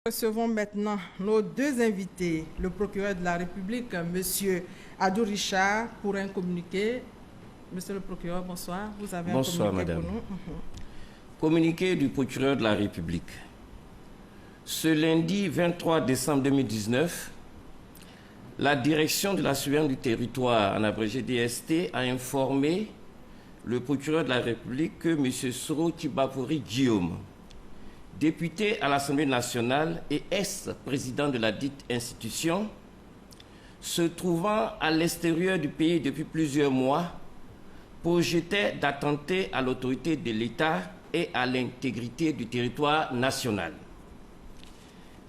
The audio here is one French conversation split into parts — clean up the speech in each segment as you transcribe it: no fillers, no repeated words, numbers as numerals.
Recevons maintenant nos deux invités, le procureur de la République, M. Adou Richard, pour un communiqué. Monsieur le procureur, bonsoir. Vous avez bonsoir, un communiqué madame. pour nous. Communiqué du procureur de la République. Ce lundi 23 décembre 2019, la direction de la surveillance du territoire, en abrégé DST, a informé le procureur de la République que M. Soro Tibafori Guillaume, député à l'Assemblée nationale et ex-président de la dite institution, se trouvant à l'extérieur du pays depuis plusieurs mois, projetait d'attenter à l'autorité de l'État et à l'intégrité du territoire national.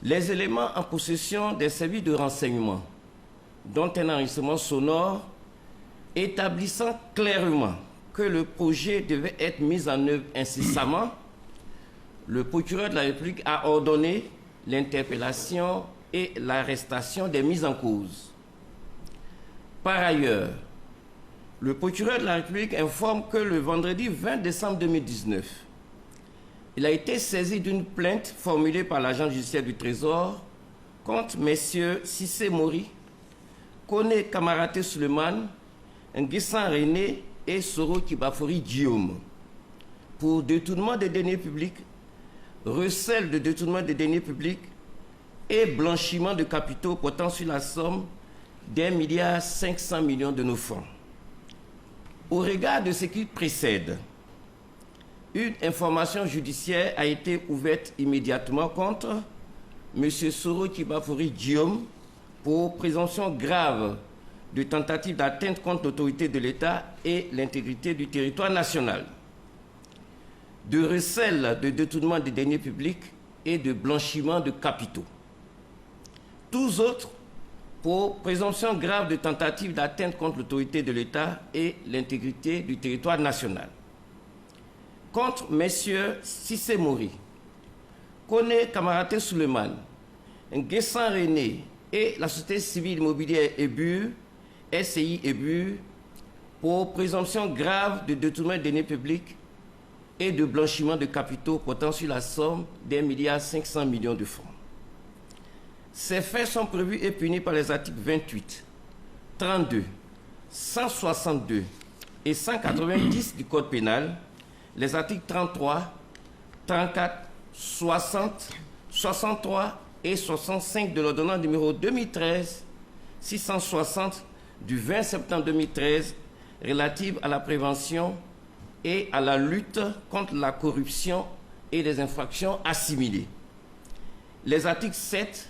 Les éléments en possession des services de renseignement, dont un enregistrement sonore établissant clairement que le projet devait être mis en œuvre incessamment, le procureur de la République a ordonné l'interpellation et l'arrestation des mis en cause. Par ailleurs, le procureur de la République informe que le vendredi 20 décembre 2019, il a été saisi d'une plainte formulée par l'agent judiciaire du Trésor contre messieurs Cissé Mori, Kone Kamaraté Suleiman, Nguessan René et Soro Tibafori Guillaume pour détournement des deniers publics, recel de détournement des deniers publics et blanchiment de capitaux portant sur la somme d'1,5 milliard de nos francs. Au regard de ce qui précède, une information judiciaire a été ouverte immédiatement contre M. Soro Tibafori Guillaume pour présomption grave de tentative d'atteinte contre l'autorité de l'État et l'intégrité du territoire national, de recel de détournement des deniers publics et de blanchiment de capitaux. Tous autres pour présomption grave de tentative d'atteinte contre l'autorité de l'État et l'intégrité du territoire national. Contre M. Cissé Mori, Kone Kamaraté Suleiman, Nguessan René et la société civile immobilière EBU, SCI EBU, pour présomption grave de détournement des deniers publics et de blanchiment de capitaux portant sur la somme d'1,5 milliard de francs. Ces faits sont prévus et punis par les articles 28, 32, 162 et 190 du Code pénal, les articles 33, 34, 60, 63 et 65 de l'ordonnance numéro 2013-660 du 20 septembre 2013 relative à la prévention et à la lutte contre la corruption et les infractions assimilées. Les articles 7,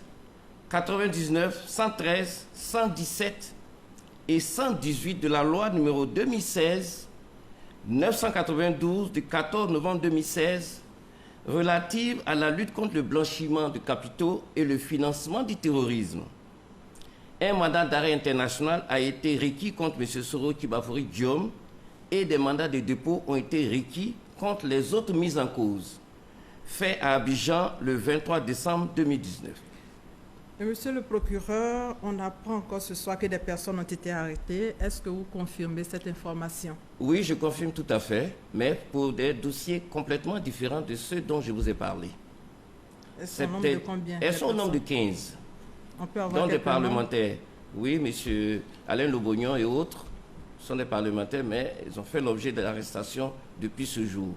99, 113, 117 et 118 de la loi numéro 2016-992 du 14 novembre 2016 relative à la lutte contre le blanchiment de capitaux et le financement du terrorisme. Un mandat d'arrêt international a été requis contre M. Soro Tibafori Guillaume et des mandats de dépôt ont été requis contre les autres mises en cause, faits à Abidjan le 23 décembre 2019. Et monsieur le procureur, on apprend encore ce soir que des personnes ont été arrêtées. Est-ce que vous confirmez cette information? Oui, je confirme tout à fait, mais pour des dossiers complètement différents de ceux dont je vous ai parlé. Elles sont au nombre de combien? Elles sont au nombre de 15. On peut avoir dont des parlementaires. Noms? Oui, M. Alain Lobognon et autres sont des parlementaires, mais ils ont fait l'objet de l'arrestation depuis ce jour.